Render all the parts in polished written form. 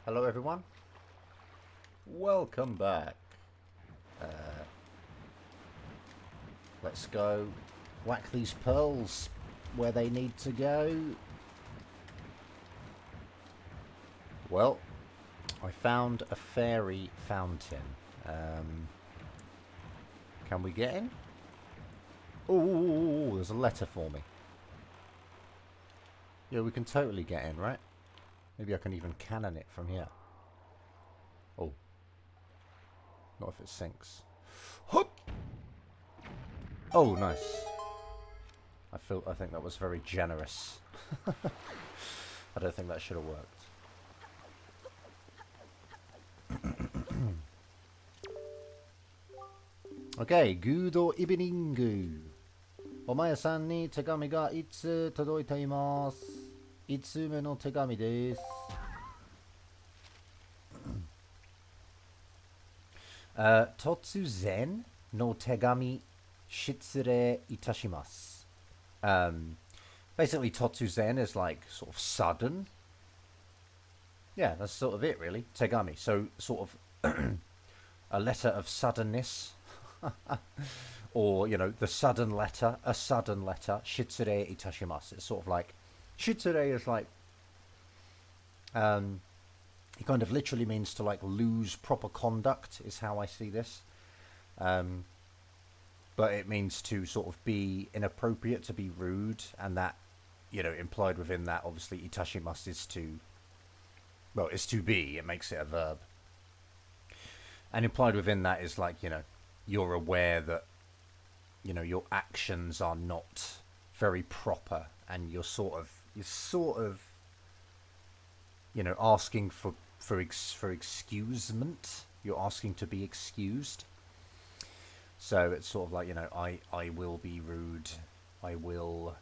Hello everyone, welcome back. Let's go whack these pearls where they need to go. Well, I found a fairy fountain. Can we get in? Oh, there's a letter for me. Yeah, we can totally get in, right? Maybe I can even cannon it from here. Oh. Not if it sinks. Hup! Oh, nice. I think that was very generous. I don't think that should have worked. Okay, good evening. お前さんに手紙がいつ届いています。5つ目の手紙です。突然の手紙失礼いたします。Basically, 突然 is like sort of sudden. Yeah, that's sort of it, really. Tegami. So, sort of a letter of suddenness. Or, you know, the sudden letter, a sudden letter. Shitsure itashimasu. It's sort of like, shitsure is like, it kind of literally means to like lose proper conduct, is how I see this. But it means to sort of be inappropriate, to be rude, and that, you know, implied within that, obviously, itashimasu is to, well, is to be. It makes it a verb. And implied within that is like, you know, you're aware that, you know, your actions are not very proper, and you're sort of, you know, asking for excusement. You're asking to be excused. So it's sort of like, you know, I will be rude. I will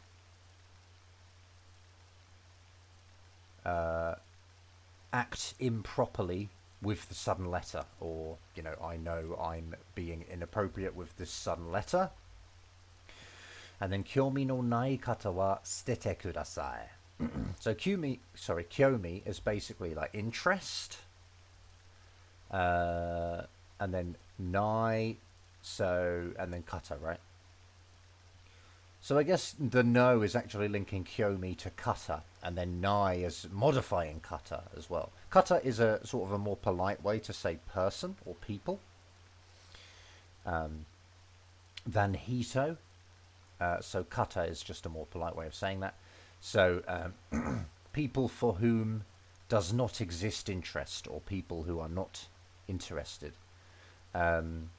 act improperly with the sudden letter, or, you know I'm being inappropriate with this sudden letter. And then kyomi no nai kata wa shitete kudasai. So kyomi is basically like interest. And then nai, and then kata, right? So I guess the no is actually linking kyomi to kata, and then nai is modifying kata as well. Kata is a sort of a more polite way to say person or people than hito. So kata is just a more polite way of saying that. So people for whom does not exist interest, or people who are not interested. And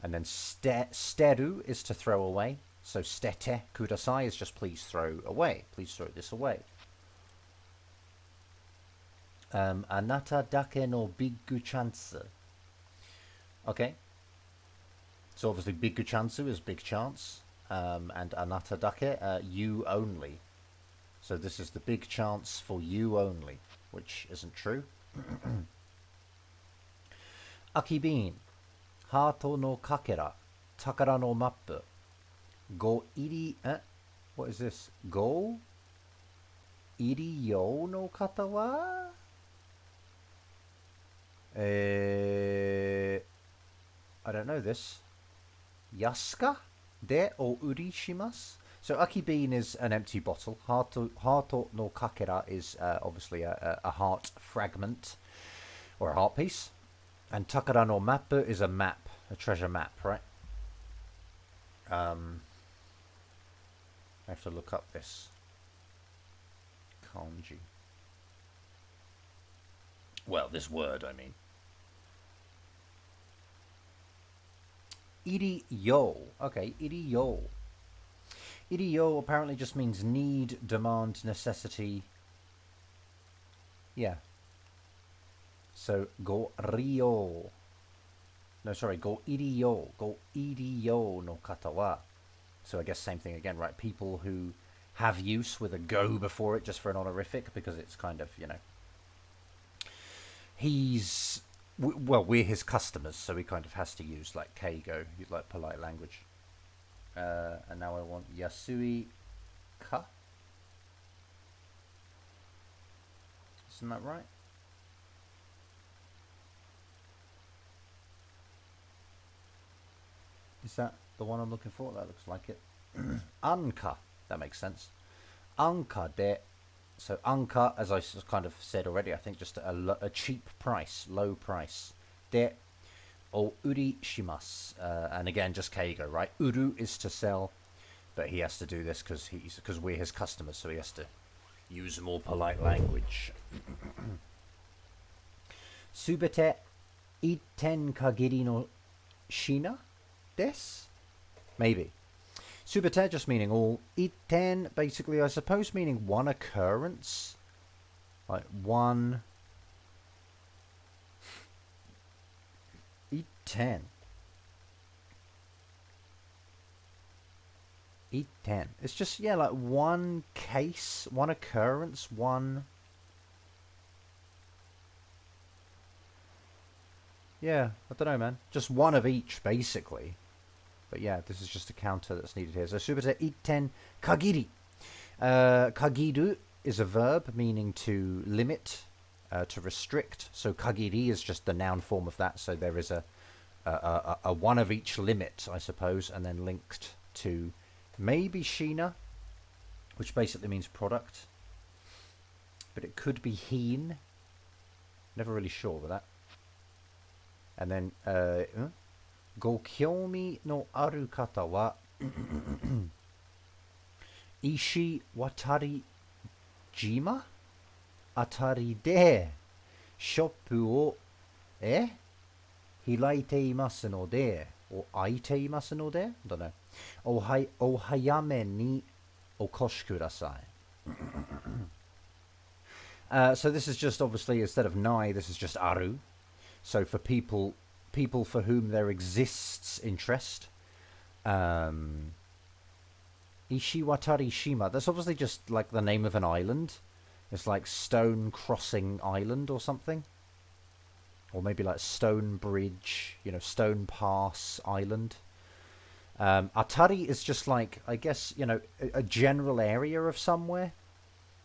then steru is to throw away. So stete kudasai is just please throw away. Please throw this away. Anata dake no biggu chance. Okay. So obviously biggu chance is big chance. And anata dake, you only. So this is the big chance for you only, which isn't true. Akibin. Hato no kakera. Takara no mappu. Go iri... what is this? Go iri yo no kata wa? I don't know this. Yasuka de o uri shimasu? So akibin is an empty bottle. Hato no kakera is obviously a heart fragment, or a heart piece. And takara no mappu is a map, a treasure map, right? I have to look up this kanji. Well, this word, I mean. Iri yo. Okay, iri yo. Iri yo apparently just means need, demand, necessity. Yeah. So, go rio. No, sorry, go iri yo. Go iri yo no kata wa. So I guess same thing again, right? People who have use with a go before it just for an honorific, because it's kind of, you know, we're his customers, so he kind of has to use like keigo, like polite language. And now I want yasui ka. Isn't that right? Is that the one I'm looking for? That looks like it. Anka. That makes sense. Anka de. So anka, as I kind of said already, I think just a cheap price, low price. De o uri shimasu. And again, just keigo, right? Uru is to sell, but he has to do this because we're his customers, so he has to use more polite language. Subete itten kagiri no shina desu? Maybe. Subete just meaning all. Itten, basically, I suppose, meaning one occurrence. Like one. Itten. Itten. It's just, yeah, like one case, one occurrence, one. Yeah, I don't know, man. Just one of each, basically. But yeah, this is just a counter that's needed here. So, subete itten kagiri. Kagiru is a verb meaning to limit, to restrict. So, kagiri is just the noun form of that. So, there is a one of each limit, I suppose, and then linked to maybe shina, which basically means product. But it could be hin. Never really sure with that. And then,ご興味のある方は石渡島あたりでショップを開いていますので、開いていますので、だね。お早めにお越しください。So this is just obviously instead of nai, this is just aru. So for people for whom there exists interest. Ishiwatari Shima. That's obviously just like the name of an island. It's like Stone Crossing Island or something. Or maybe like Stone Bridge, Stone Pass Island. Atari is just like, I guess, a general area of somewhere.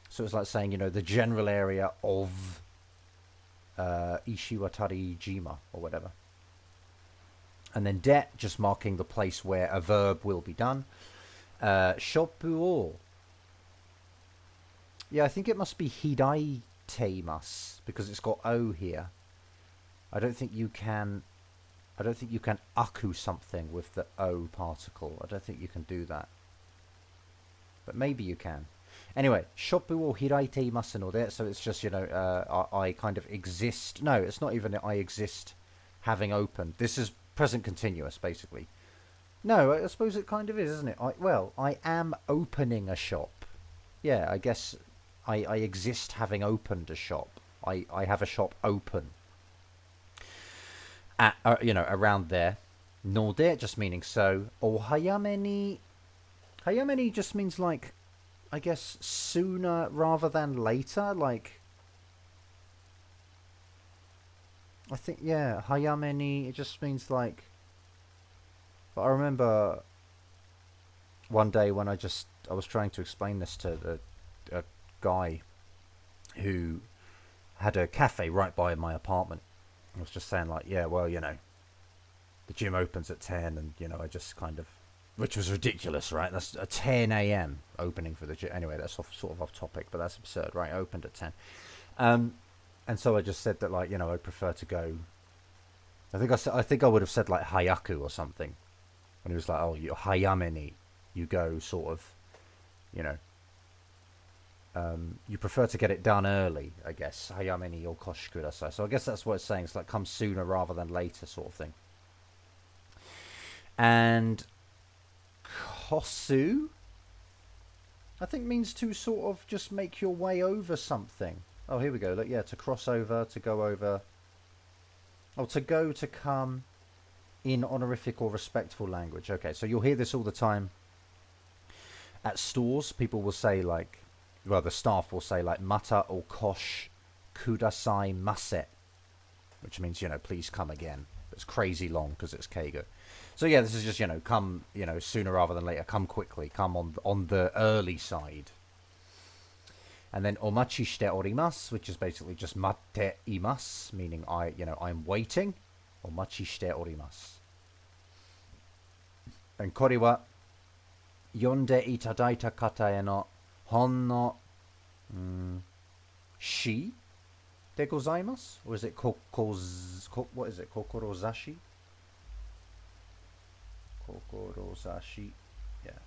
So it's like saying, the general area of Ishiwatari Jima or whatever. And then de, just marking the place where a verb will be done. Shoppu o. Yeah, I think it must be hidaiteimasu because it's got o here. I don't think you can aku something with the o particle. I don't think you can do that. But maybe you can. Anyway, shoppu o hiraiteimasu node. So it's just, I kind of exist. No, it's not even I exist having opened. This is present continuous, basically. No, I suppose it kind of is, isn't it? I am opening a shop. Yeah, I guess I exist having opened a shop. I have a shop open. At, around there. Node just meaning so. Or hayameni. Hayameni just means like, I guess, sooner rather than later. Like, I think, yeah, hayameni, it just means like, but I remember one day when I was trying to explain this to a guy who had a cafe right by my apartment. I was just saying like, yeah, well, the gym opens at 10 and, I just kind of, which was ridiculous, right? That's a 10 a.m. opening for the gym. Anyway, that's sort of off topic, but that's absurd, right? Opened at 10. And so I just said that, like, I'd prefer to go. I think I would have said like hayaku or something. And he was like, oh, you're hayameni. You go sort of, you prefer to get it done early, I guess. Hayameni or koshi kudasai. So I guess that's what it's saying. It's like come sooner rather than later sort of thing. And kosu, I think means to sort of just make your way over something. Oh, here we go. Look, yeah, to cross over, to go over. Oh, to go, to come in honorific or respectful language. Okay, so you'll hear this all the time. At stores, people will say like, well, the staff will say like, mata or kosh kudasai mase, which means, please come again. It's crazy long because it's keigo. So yeah, this is just, come, sooner rather than later. Come quickly. Come on the early side. And then omachi shite orimasu, which is basically just matte imasu, meaning I'm waiting. Omachi shite orimasu. And これは読んでいただいた方へのほんのしでございます or is it what is it 志 kokorozashi yeah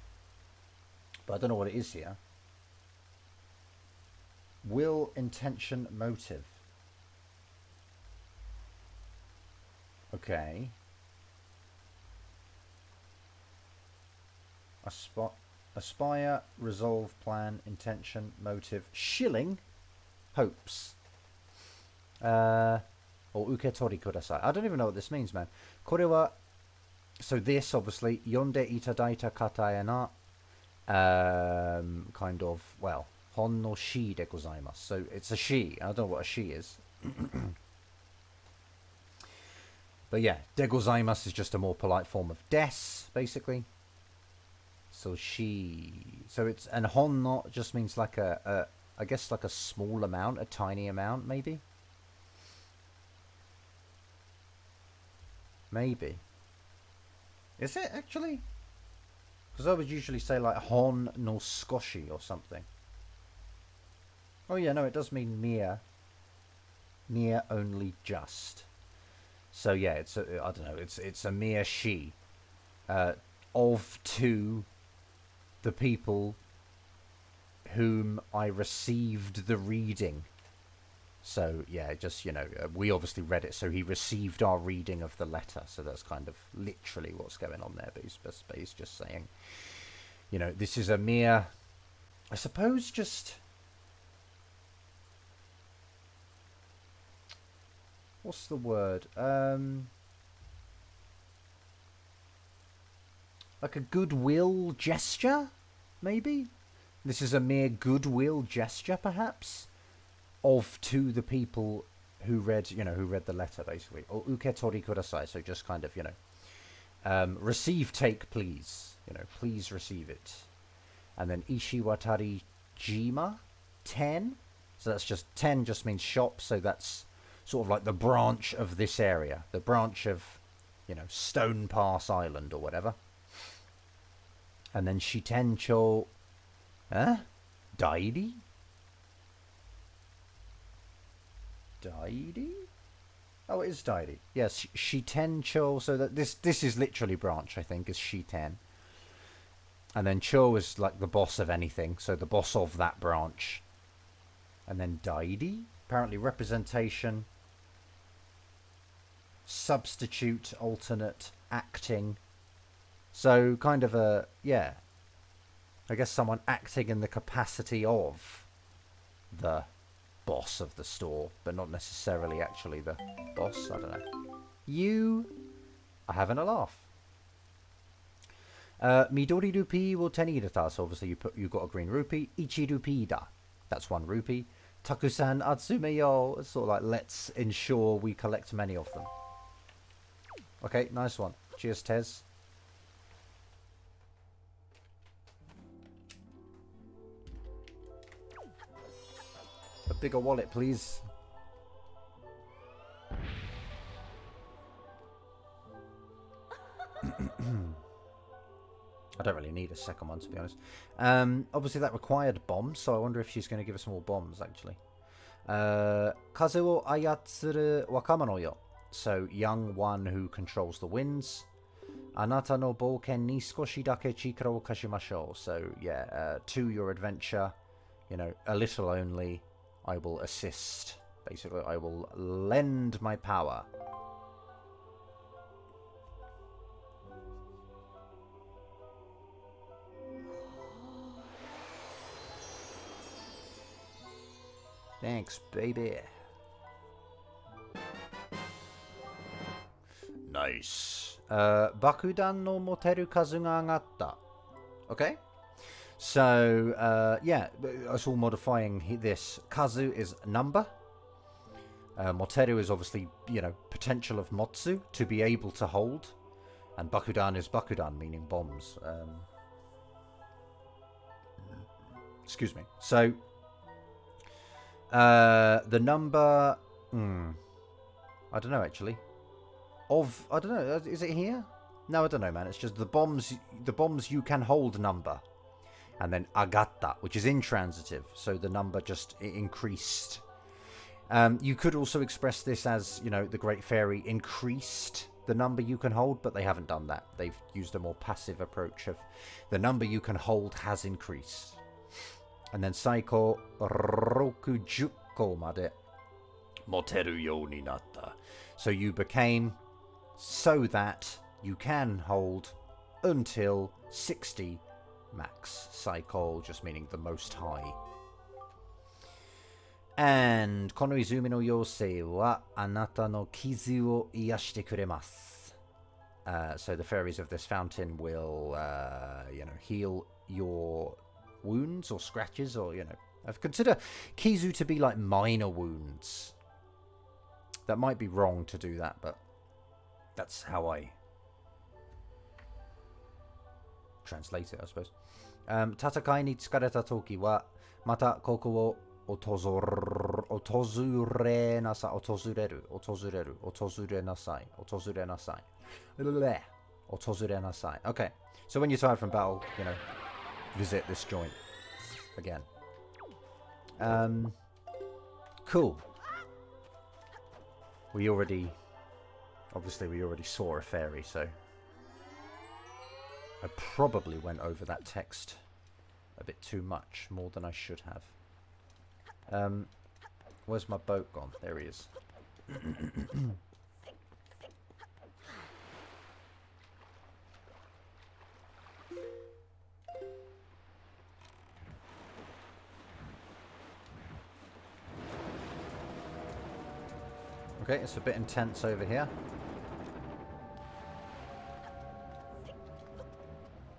but I don't know what it is here will intention motive okay aspire resolve plan intention motive shilling hopes or uketori kudasai. I don't even know what this means, man. これは so this obviously 読んでいただいた方への kind of well ほんのしでございます so it's a she. I don't know what a she is but yeah でございます is just a more polite form of des basically so she so it's and ほんの just means like a I guess like a small amount a tiny amount maybe is it actually because I would usually say like hon no skoshi or something oh yeah no it does mean near only just so yeah it's a, I don't know it's a mere she of to the people whom I received the reading so yeah just you know we obviously read it so he received our reading of the letter so that's kind of literally what's going on there but he's just saying you know this is a mere I suppose just what's the word like a goodwill gesture maybe this is a mere goodwill gesture perhaps of to the people who read the letter basically or uketori kudasai so just kind of you know receive take please you know please receive it and then ishiwatari jima 10 so that's just 10 just means shop so that's sort of like the branch of this area the branch of you know Stone Pass Island or whatever and then shitencho dairi oh it is dairi yes shitencho so that this is literally branch I think is shiten and then cho is like the boss of anything so the boss of that branch and then dairi apparently representation substitute alternate acting so kind of a yeah I guess someone acting in the capacity of the boss of the store but not necessarily actually the boss I don't know you are having a laugh midori rupee will 10 irata so obviously you got a green rupee ichi rupee da that's 1 rupee takusan atsume yo it's sort of like let's ensure we collect many of them okay nice one cheers Tez a bigger wallet please I don't really need a second one to be honest obviously that required bombs so I wonder if she's going to give us more bombs actually kaze wo ayatsuru wakamono yo so young one who controls the winds anata no bouken ni skoshi dake chikara wo kashimashou so yeah to your adventure you know a little only I will assist basically I will lend my power thanks baby nice bakudan no moteru kazu ga agatta okay so yeah it's all modifying this kazu is number moteru is obviously you know potential of motsu to be able to hold and bakudan is bakudan meaning bombs excuse me so the number I don't know actually of I don't know is it here No, I don't know, man. It's just the bombs you can hold number. And then agatta, which is intransitive. So the number just increased. You could also express this as, the Great Fairy increased the number you can hold, but they haven't done that. They've used a more passive approach of the number you can hold has increased. And then saiko rokujukko made moteru you ni natta. So you became so that you can hold until 60 max. Saiko just meaning the most high. And この泉の妖精はあなたの傷を癒してくれます。So the fairies of this fountain will, heal your wounds or scratches, or I consider kizu to be like minor wounds. That might be wrong to do that, but that's how I translate it, I suppose. 戦いに疲れた時はまたここを訪れなさい。訪れなさい。訪れなさい。Okay, so when you're tired from battle, visit this joint again. Cool. We already saw a fairy, so I probably went over that text a bit too much, more than I should have. Where's my boat gone? There he is. Okay, it's a bit intense over here.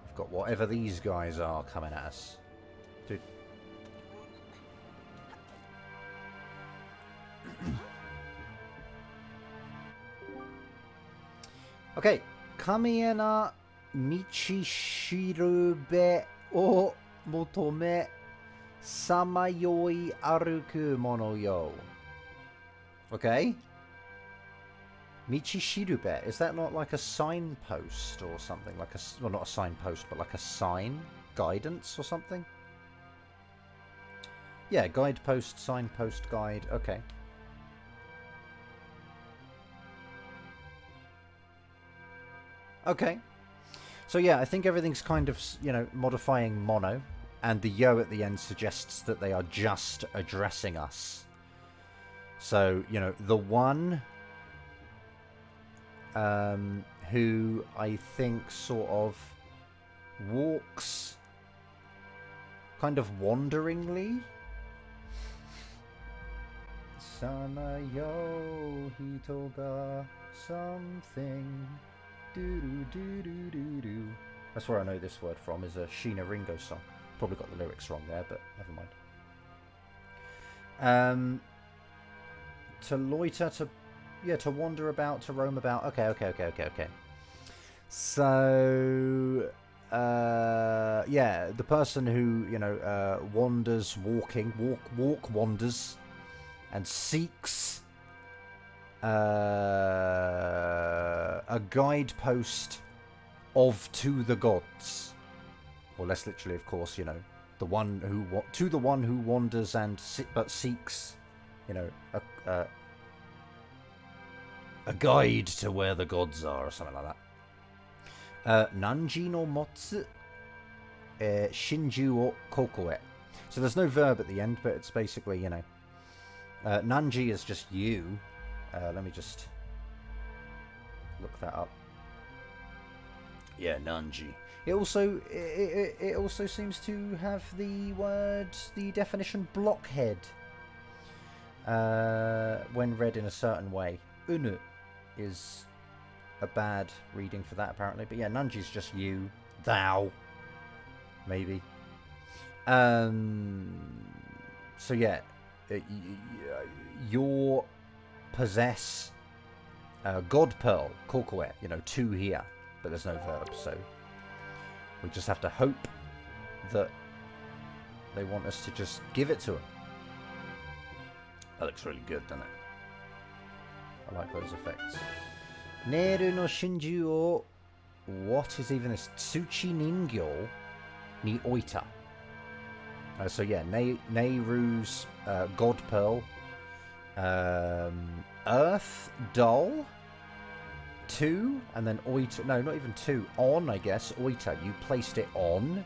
We've got whatever these guys are coming at us. Dude. Okay, 神へな道しるべを求めさまよい歩く者よ. Okay. Michishirube, is that not like a signpost or something? Like well, not a signpost, but like a sign? Guidance or something? Yeah, guidepost, signpost, guide. Okay. Okay. So yeah, I think everything's kind of, modifying mono. And the yo at the end suggests that they are just addressing us. So, the one who I think sort of walks kind of wanderingly. Sanayo hito ga something. Do. That's where I know this word from, is a Sheena Ringo song. Probably got the lyrics wrong there, but never mind. To loiter, to wander about, to roam about. Okay. So, the person who, wanders, wanders, and seeks a guidepost to the gods. Or less literally, of course, the one who wanders and but seeks, a guide to where the gods are, or something like that. Nanji no motsu shinju o kokoe. So there's no verb at the end, but it's basically, Nanji is just you. Let me just look that up. Yeah, Nanji. It also seems to have the definition blockhead when read in a certain way. Unu is a bad reading for that, apparently. But yeah, Nanji's just you, thou, maybe. So yeah, your possess God Pearl, Kokoe, 2 here, but there's no verb, so we just have to hope that they want us to just give it to them. That looks really good, doesn't it? I like those effects. Neru no shinju o what is even this? Tsuchi Ningyo ni oita. So yeah, Nehru's God Pearl. Earth Doll. 2, and then oita. No, not even 2. On, I guess. Oita. You placed it on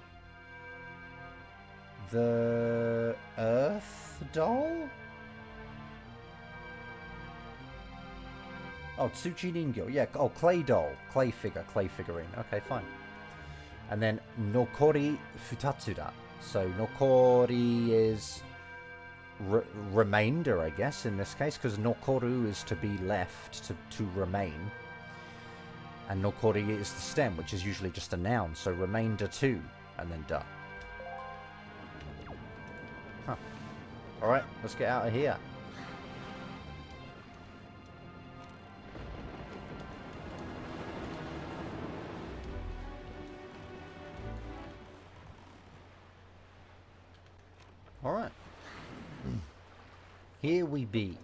the Earth Doll? Oh, Tsuchi Ningyo. Yeah. Oh, clay doll. Clay figurine. Okay, fine. And then Nokori Futatsu da. So Nokori is remainder, I guess, in this case, because Nokoru is to be left, to remain. And Nokori is the stem, which is usually just a noun. So remainder 2, and then da. Huh. Alright, let's get out of here. Alright. Here we be.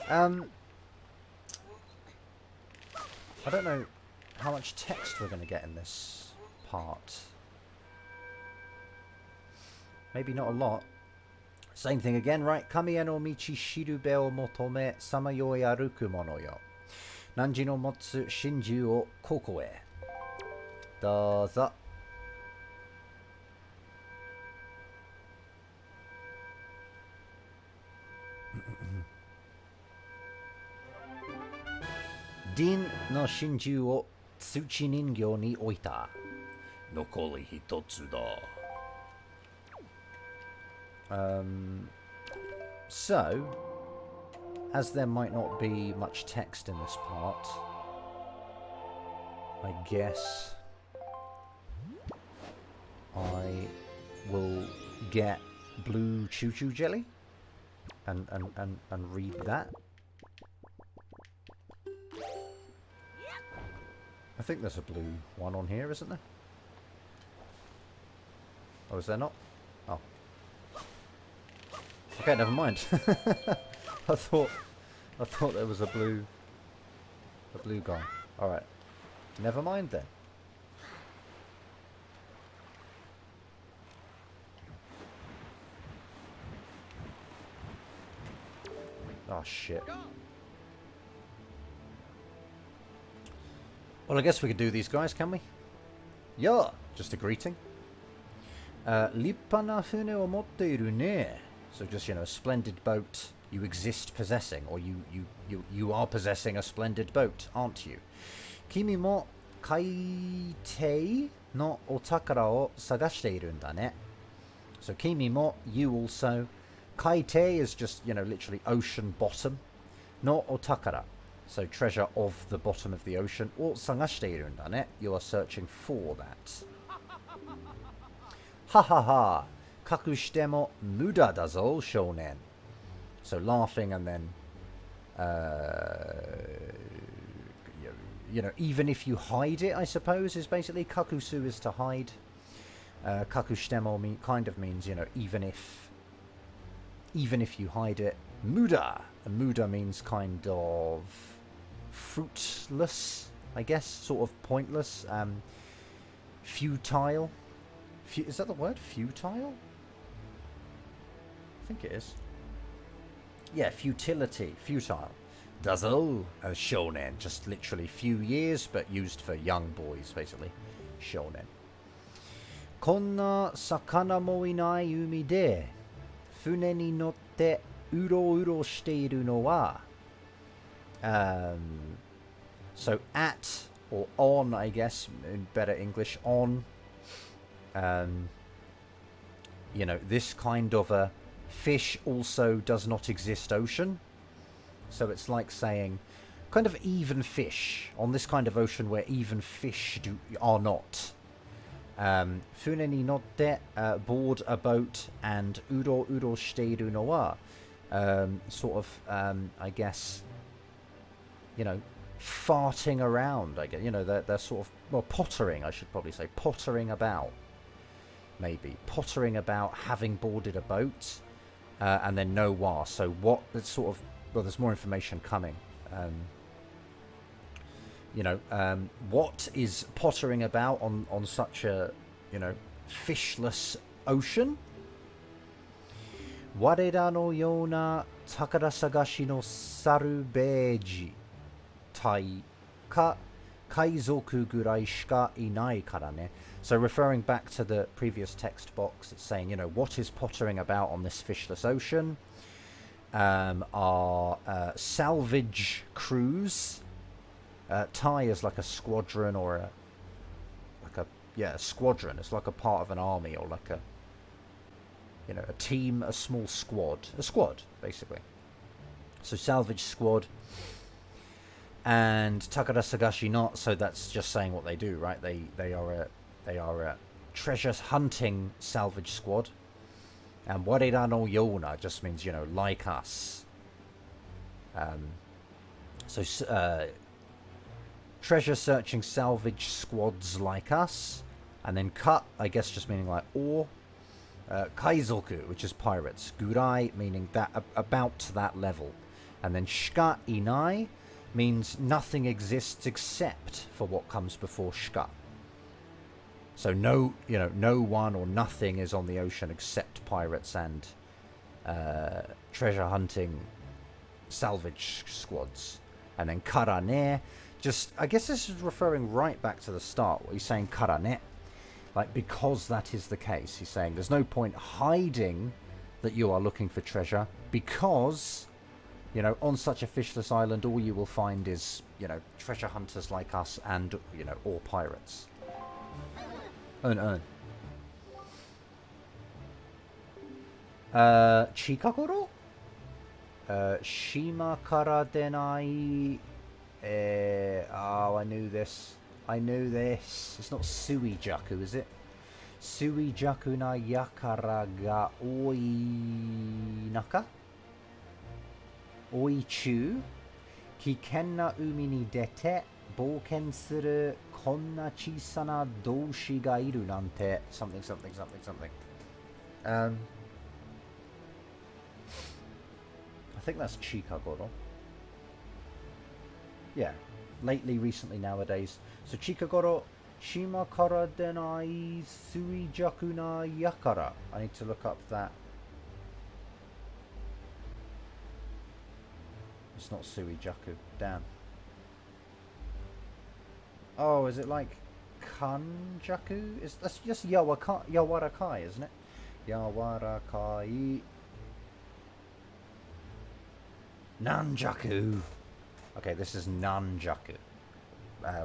I don't know how much text we're going to get in this part. Maybe not a lot. Same thing again, right? Kamiya no michi shirube o motome samayoi aruku mono yo. Nanji no motsu shinju o koko e. Dozo. Din no shinju o tsuchi ningyo ni oita. Nokori hitotsu da. So, as there might not be much text in this part, I guess I will get blue choo-choo jelly and read that. I think there's a blue one on here, isn't there? Oh, is there not? Oh. Okay, never mind. I thought there was a blue guy. All right, never mind then. Oh shit. Well, I guess we could do these guys, can we? Yeah, just a greeting. Lippana fune o motteiru ne. So just, you know, a splendid boat you exist possessing, or you are possessing a splendid boat, aren't you? Kimi mo kaitei no otakara o sagashiteiru nda ne. So kimi mo, you also. Kaitei is just, you know, literally ocean bottom. No otakara, so treasure of the bottom of the ocean. O sagashiteiru nda ne. You are searching for that. Ha ha ha. Kakushite mo muda da zo, shounen. So laughing, and then, you know, even if you hide it, I suppose, is basically kakusu is to hide. Kakushite mo kind of means, you know, even if you hide it. Muda. And muda means kind of fruitless, I guess, sort of pointless, futile. Is that the word? Futile? I think it is. Yeah, futility, futile. Dazo, shonen, just literally few years, but used for young boys, basically. Shonen. Konna sakana mo inai umi de, fune ni notte uro uro shiteiru no wa. So at, or on, I guess, in better English, on. You know, this kind of a fish also does not exist ocean. So it's like saying kind of even fish on this kind of ocean where even fish are not. Fune ni notte, board a boat, and uro uro shiteiru no wa, sort of, I guess, you know, farting around, I guess, you know, they're sort of, well, pottering, I should probably say, pottering about. Maybe pottering about having boarded a boat, and then no wa. So what? It's sort of, well, there's more information coming. what is pottering about on such a, fishless ocean? Warera no yona takara sagashi no sarubeji tai ka kaizoku gurai shika inai kara ne. So referring back to the previous text box, it's saying, what is pottering about on this fishless ocean are salvage crews. Tai is like a squadron or a squadron. It's like a part of an army or like a team, a small squad. A squad, basically. So salvage squad. And Takara Sagashi not, so that's just saying what they do, right? They are a treasure hunting salvage squad. And Warera no Yona just means, like us. Treasure searching salvage squads like us. And then Ka, I guess just meaning like or. Kaizoku, which is pirates. Gurai, meaning that about that level. And then Shika Inai means nothing exists except for what comes before Shika. So no one or nothing is on the ocean except pirates and treasure hunting salvage squads. And then Karane, I guess this is referring right back to the start. What he's saying, Karane, like because that is the case. He's saying there's no point hiding that you are looking for treasure because, on such a fishless island, all you will find is, treasure hunters like us and, or pirates. Chikagoro? Shima kara denai. Oh, I knew this. It's not Suijaku, is it? Suijaku na yakara ga oinaka? Oichu? Kiken na umi ni dete bouken suru konna chisana doushi ga iru nante. Something. I think that's Chikagoro. Yeah. Lately, recently, nowadays. So Chikagoro, Shima kara denai suijaku na yakara. I need to look up that. It's not suijaku. Damn. Oh, is it like kanjaku? That's just yawarakai, isn't it? Yawarakai. Nanjaku. Okay, this is nanjaku,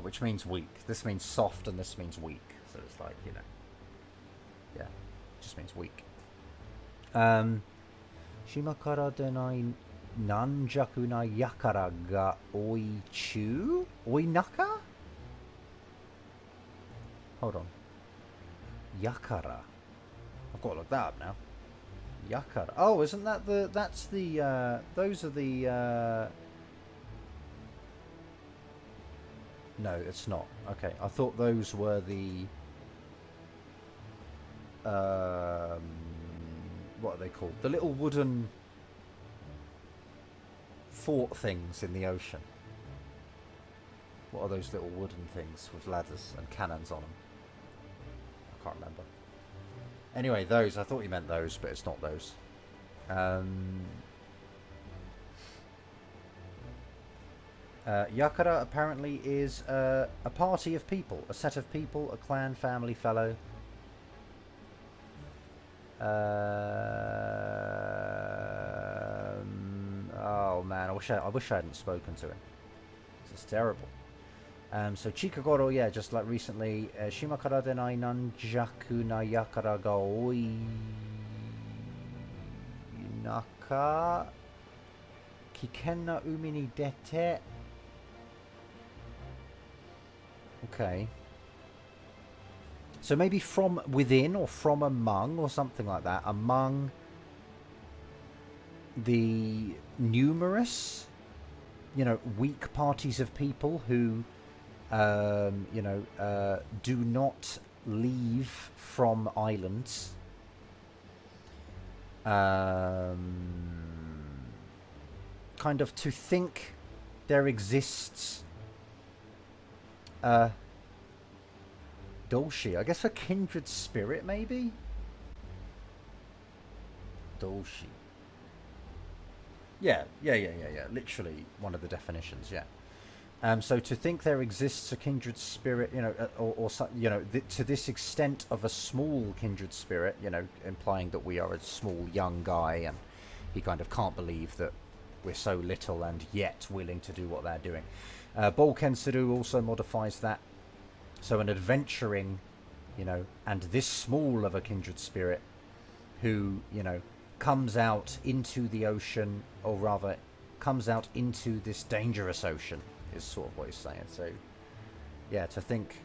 which means weak. This means soft and this means weak. So it's like, yeah, it just means weak. Shimakara denai nanjaku na yakara ga oichu? Oinaka? Hold on. Yakara. I've got to look that up now. Yakara. Oh, isn't that those are the, no, it's not. Okay, I thought those were the, what are they called? The little wooden fort things in the ocean. What are those little wooden things with ladders and cannons on them? I can't remember. Anyway, those. I thought you meant those, but it's not those. Yakara apparently is a party of people, a set of people, a clan, family, fellow. Oh man, I wish I hadn't spoken to him. This is terrible. So Chikagoro, yeah, just like recently, Shimakara denai nanjaku na yakara ga oi naka kiken na umi ni dete. Okay. So maybe from within or from among or something like that. Among the numerous, weak parties of people who, do not leave from islands. Kind of to think there exists Dolshi. I guess for kindred spirit, maybe? Dolshi. Yeah. Literally one of the definitions, yeah. So to think there exists a kindred spirit, to this extent of a small kindred spirit, implying that we are a small young guy, and he kind of can't believe that we're so little and yet willing to do what they're doing. Bolkensuru also modifies that. So an adventuring, and this small of a kindred spirit who, comes out into the ocean, or rather comes out into this dangerous ocean, is sort of what he's saying. So, yeah, to think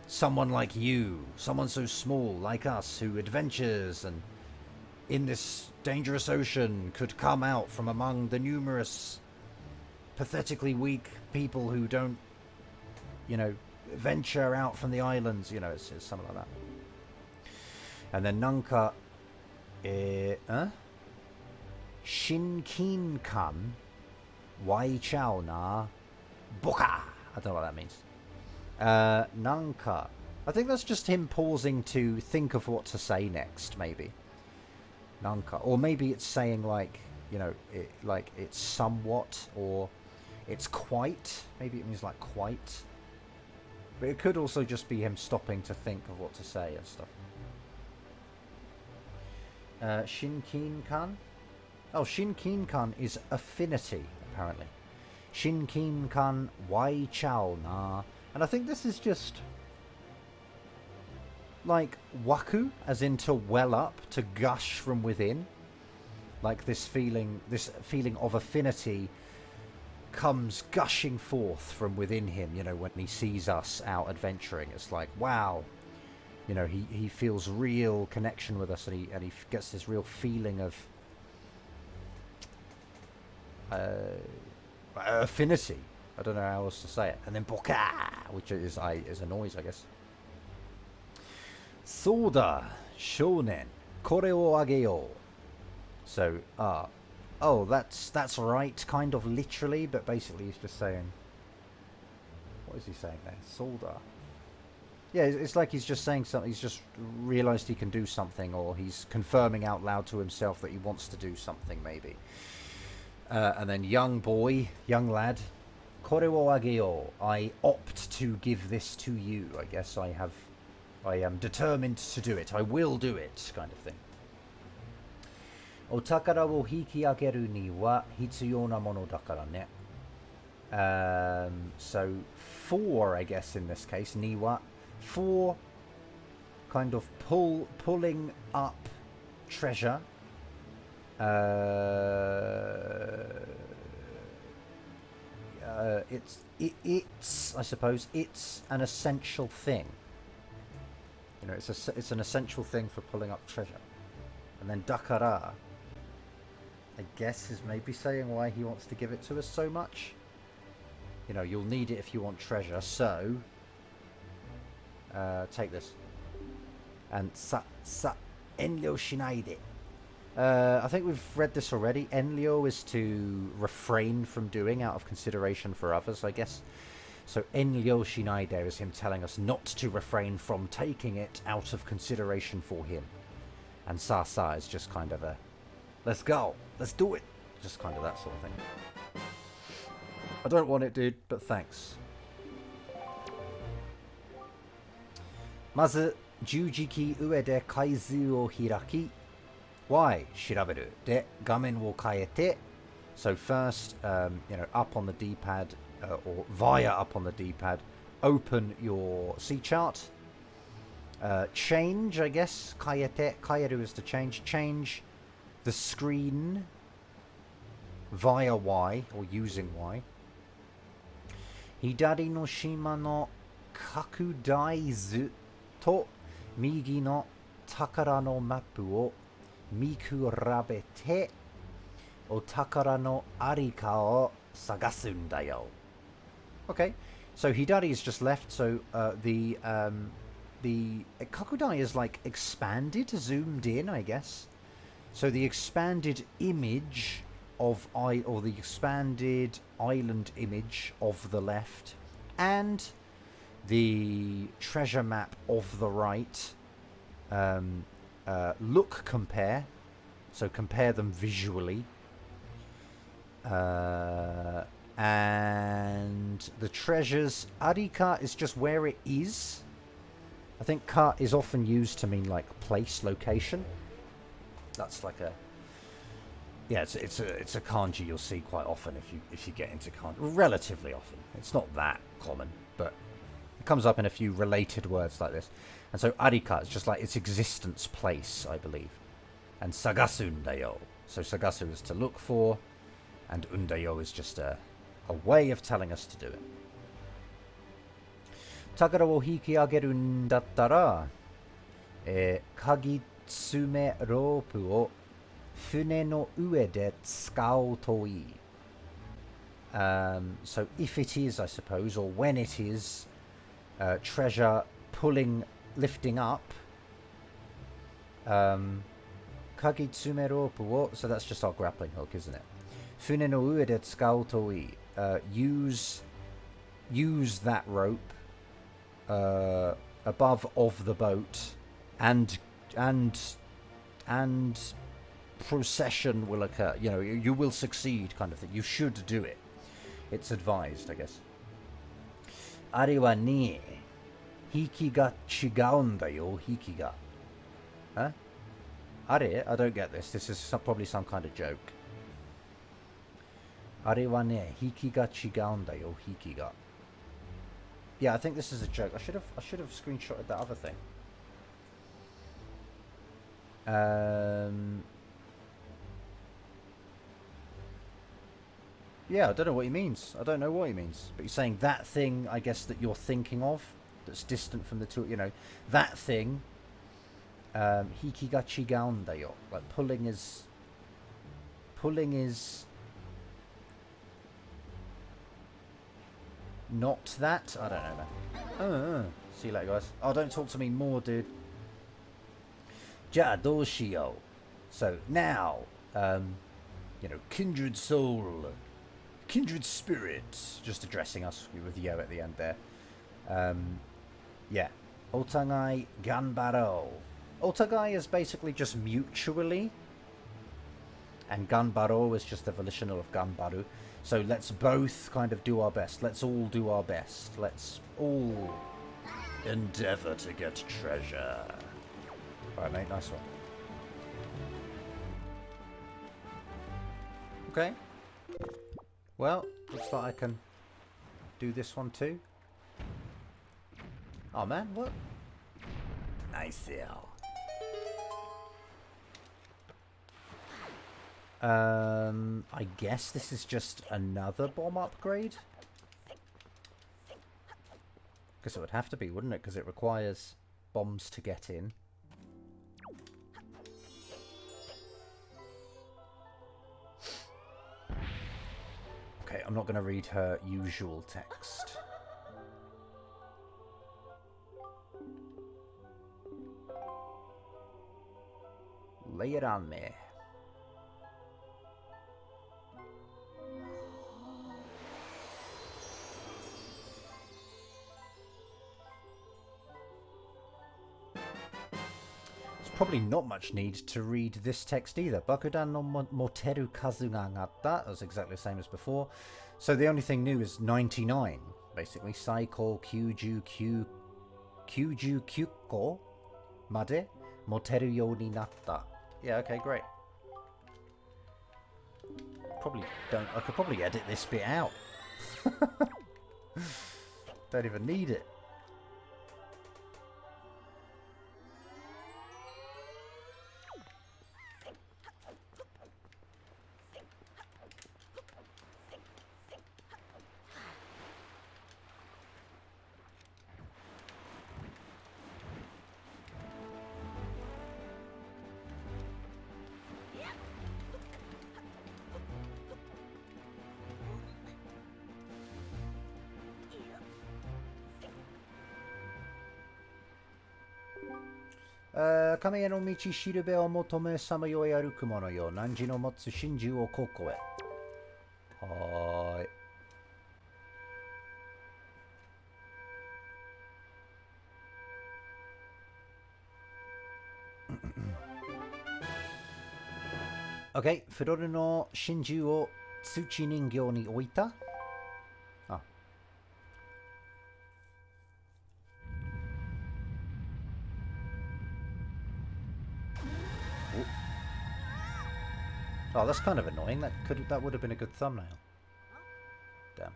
someone like you, someone so small like us, who adventures and in this dangerous ocean could come out from among the numerous pathetically weak people who don't, venture out from the islands, it's something like that. And then Nanka, Shinkin-kan Wai Chao na Boka. I don't know what that means. Nanka. I think that's just him pausing to think of what to say next, maybe. Nanka. Or maybe it's saying like, it's somewhat, or it's quite. Maybe it means like quite. But it could also just be him stopping to think of what to say and stuff. Shinkin-kan? Oh, Shinkin-kan is affinity, apparently. Shinkin-kan Wai Chao na. And I think this is just like waku, as in to well up, to gush from within. Like this feeling of affinity comes gushing forth from within him, when he sees us out adventuring. It's like, wow, he feels real connection with us, and he gets this real feeling of affinity. I don't know how else to say it. And then boka, which is a noise, I guess. Soda shonen, kore o ageo. So, that's right, kind of literally, but basically he's just saying, what is he saying there? Soda. Yeah, it's like he's just saying something. He's just realised he can do something, or he's confirming out loud to himself that he wants to do something, maybe. And then young boy, young lad, kore wo ageo. I opt to give this to you. I guess I am determined to do it. I will do it, kind of thing. O takara wo hikiageru ni wa hitsuyo na mono dakara ne. So for, I guess in this case, ni wa, for kind of pulling up treasure. It's I suppose it's an essential thing. It's an essential thing for pulling up treasure. And then dakara, I guess, is maybe saying why he wants to give it to us so much. You'll need it if you want treasure, so take this. And enryo shinai de. I think we've read this already. Enryo is to refrain from doing out of consideration for others, I guess. So enryo shinai de is him telling us not to refrain from taking it out of consideration for him. And sa is just kind of a, let's go, let's do it. Just kind of that sort of thing. I don't want it, dude, but thanks. まず十字キー上で階図を開き Y 調べるで画面を変えて So first, up on the D-pad, or via up on the D-pad, open your C chart. Change, I guess. 変えて kaeru is to change. Change the screen via Y, or using Y. 左の島の拡大図と右の宝のマップを見比べてお宝のありかを探すんだよ. Okay, so hidari is just left, so the kakudai is like expanded, zoomed in, I guess. So the expanded image of or the expanded island image of the left and the treasure map of the right. Look compare. So compare them visually. And the treasures, arika is just where it is. I think ka is often used to mean like place, location. That's like a, yeah, it's a kanji you'll see quite often if you get into kanji. Relatively often. It's not that common, but it comes up in a few related words like this. And so arika is just like its existence place, I believe. And sagasu undayo. So sagasu is to look for, and undayo is just a way of telling us to do it. Takara wo hikiageru n dattara, kagitsume rope wo fune no ue de tsukau to ii. So if it is, I suppose, or when it is, treasure pulling, lifting up, kagitsume rope wo, so that's just our grappling hook, isn't it? Fune no ue de tsukau to ii. Use that rope above of the boat, and procession will occur. You know, you will succeed, kind of thing. You should do it. It's advised, I guess. Are wa ne hiki ga chigaun da yo, hiki ga. Huh? Are? I don't get this. This is probably some kind of joke. Are wa ne hiki ga chigaun da yo, hiki ga. Yeah, I think this is a joke. I should have screenshotted that other thing. Yeah, I don't know what he means. I don't know what he means. But he's saying that thing, I guess, that you're thinking of, that's distant from the two, you know, that thing, hiki ga chigaun da yo. Like, pulling is not that? I don't know, man. See you later, guys. Oh, don't talk to me more, dude. Ja dou shiyou. So now, you know, kindred soul, kindred spirit, just addressing us with yo at the end there. Yeah. Otagai ganbaro. Otagai is basically just mutually, and ganbaro is just the volitional of ganbaru. So let's both kind of do our best. Let's all do our best. Let's all endeavour to get treasure. Alright, mate, nice one. Okay. Well, looks like I can do this one too. Oh man, what? Nice. I guess this is just another bomb upgrade? Guess it would have to be, wouldn't it? Because it requires bombs to get in. Okay, I'm not going to read her usual text. Lay it on me. Probably not much need to read this text either. Bakudan no moteru kazu ga agatta. That's exactly the same as before. So the only thing new is 99, basically. Saiko 99 ko made moteru you ni natta. Yeah, okay, great. Probably don't. I could probably edit this bit out. Don't even need it. Kame no michi shirube o motome samayo e aruku mono yo. Nanji no motsu shinju o koko e. Hai. OK、フロルの真珠を土人形に置いた。あ。Oh, that's kind of annoying. That would have been a good thumbnail. Damn.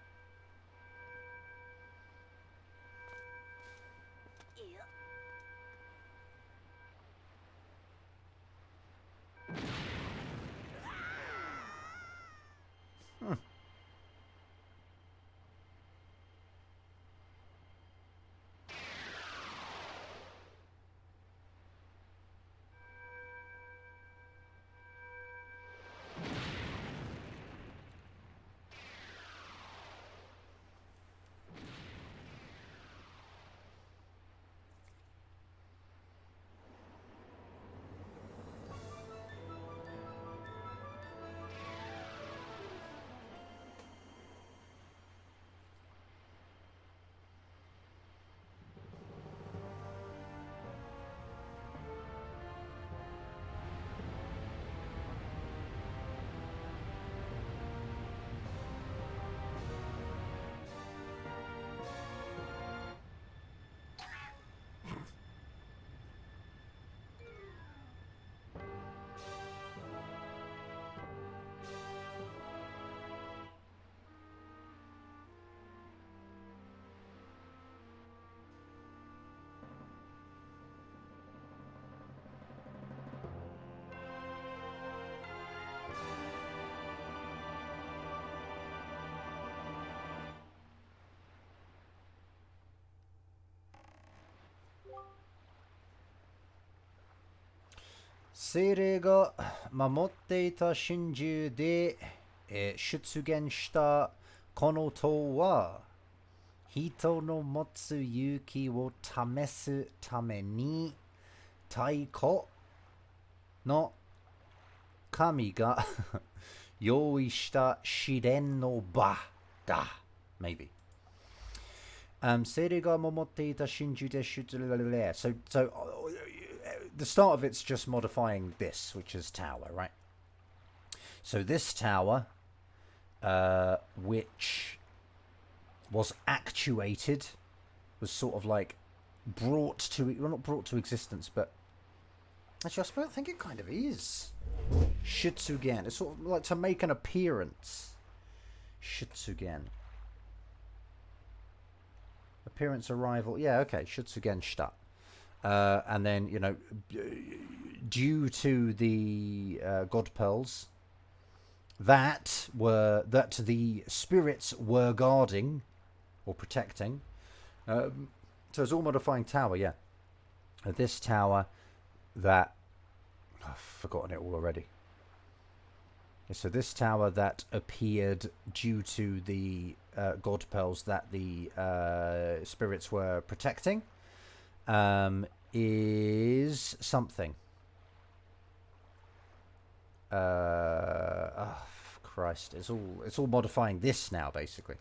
精霊が守っていた真珠で、出現したこの塔は人の持つ勇気を試すために太鼓の神が用意した試練の場だ。Maybe. 精霊が守っていた真珠で出現。So the start of it's just modifying this, which is tower, right? So this tower, which was actuated, was sort of like brought to, well, not brought to existence, but actually I think it kind of is. Shitsugen. It's sort of like to make an appearance. Shitsugen. Appearance, arrival. Yeah, okay. Shitsugen shita. And then, you know, due to the god pearls that the spirits were guarding or protecting. So it's all modifying tower, yeah. This tower that I've forgotten it all already. So this tower that appeared due to the god pearls that the spirits were protecting. Is something. Oh, Christ! It's all modifying this now, basically.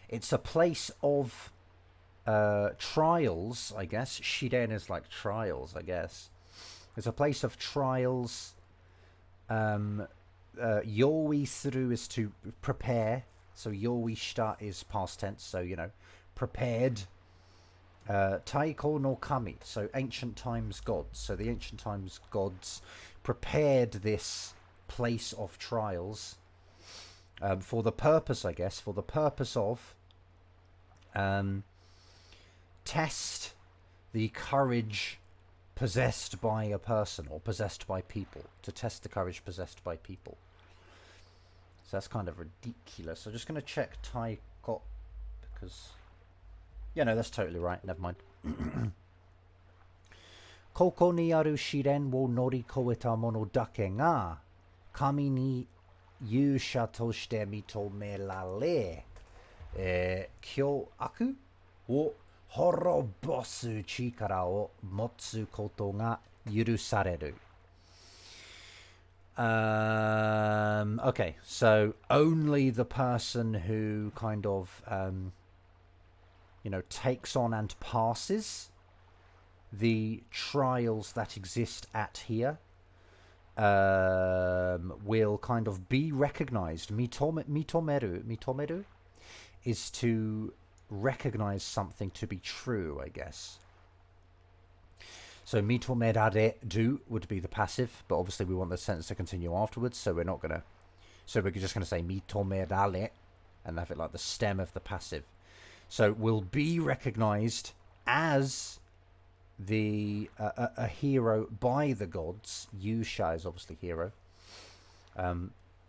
It's a place of trials, I guess. Shiren is like trials, I guess. It's a place of trials. Yoi suru is to prepare. So yoi shita is past tense. So, you know, prepared. Taiko no kami, so ancient times gods. So the ancient times gods prepared this place of trials for the purpose, I guess, of test the courage possessed by a person or possessed by people. To test the courage possessed by people. So that's kind of ridiculous. I'm just going to check Taiko because... Yeah, no, that's totally right. Never mind. ここにある試練を乗り越えた者だけが神に勇者として認められ、凶悪を滅ぼす力を持つことが許される。Okay, so only the person who kind of you know, takes on and passes the trials that exist at here will kind of be recognized. Mitomeru is to recognize something to be true, I guess. So mitomedareru would be the passive, but obviously we want the sentence to continue afterwards, so we're just gonna say mitomedare and have it like the stem of the passive. So will be recognized as a hero by the gods. Yusha is obviously hero.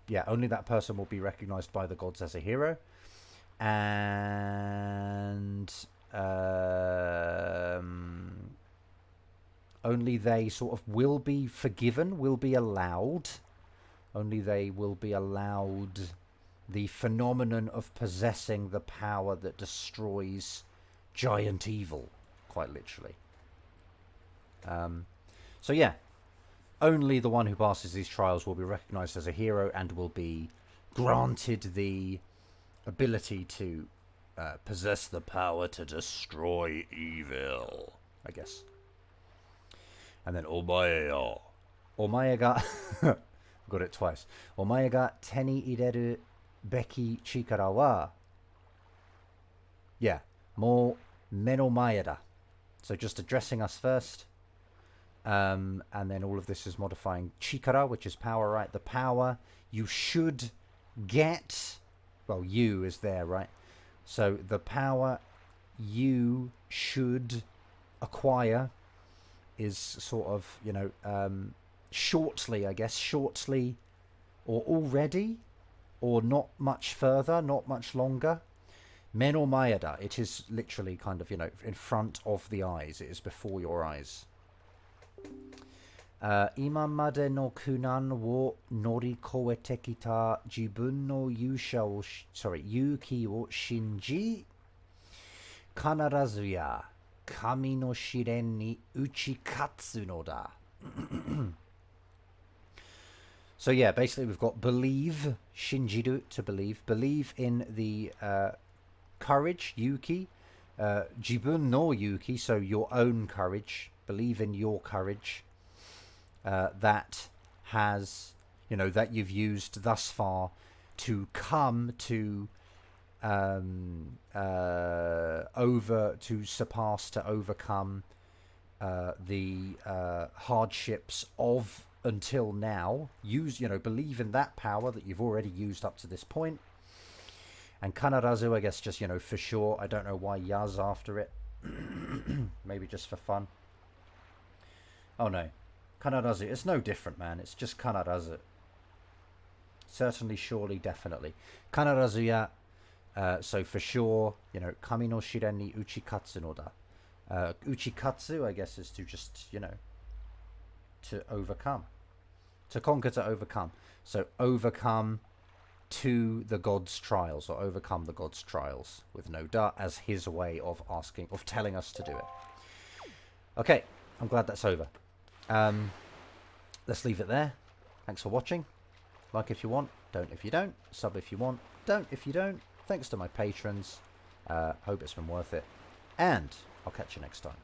Yeah, only that person will be recognized by the gods as a hero. And only they sort of will be forgiven, will be allowed. Only they will be allowed the phenomenon of possessing the power that destroys giant evil, quite literally. So yeah, only the one who passes these trials will be recognized as a hero and will be granted the ability to possess the power to destroy evil, I guess. And then omae yo. Omae ga got it twice. Omae ga te ni ireru beki chikara wa. Yeah, mo menomae da. So just addressing us first. And then all of this is modifying chikara, which is power, right? The power you should get. Well, you is there, right? So the power you should acquire is sort of, shortly, I guess. Shortly or already or not much further, not much longer. Meno maeda. It is literally kind of, in front of the eyes. It is before your eyes. Imamade no kunan wo norikoete kita jibun no yuki wo shinji kanarazu ya kami no shiren ni uchikatsu no da. So yeah, basically we've got believe, shinjiru, to believe in the courage, yuki, jibun no yuki, so your own courage, believe in your courage, that has, that you've used thus far to come to surpass, to overcome the hardships of until now. Believe in that power that you've already used up to this point. And kanarazu, I guess, just, for sure. I don't know why yaz after it. Maybe just for fun. Oh no. Kanarazu. It's no different, man. It's just kanarazu. Certainly, surely, definitely. Kanarazu ya. So for sure, kami no shiren ni uchikatsu no da. Uchikatsu, I guess, is to just, to overcome. To conquer, to overcome. So overcome to the god's trials, or overcome the god's trials with no da as his way of telling us to do it. Okay, I'm glad that's over. Let's leave it there. Thanks for watching. Like if you want, don't if you don't. Sub if you want, don't if you don't. Thanks to my patrons. Hope it's been worth it. And I'll catch you next time.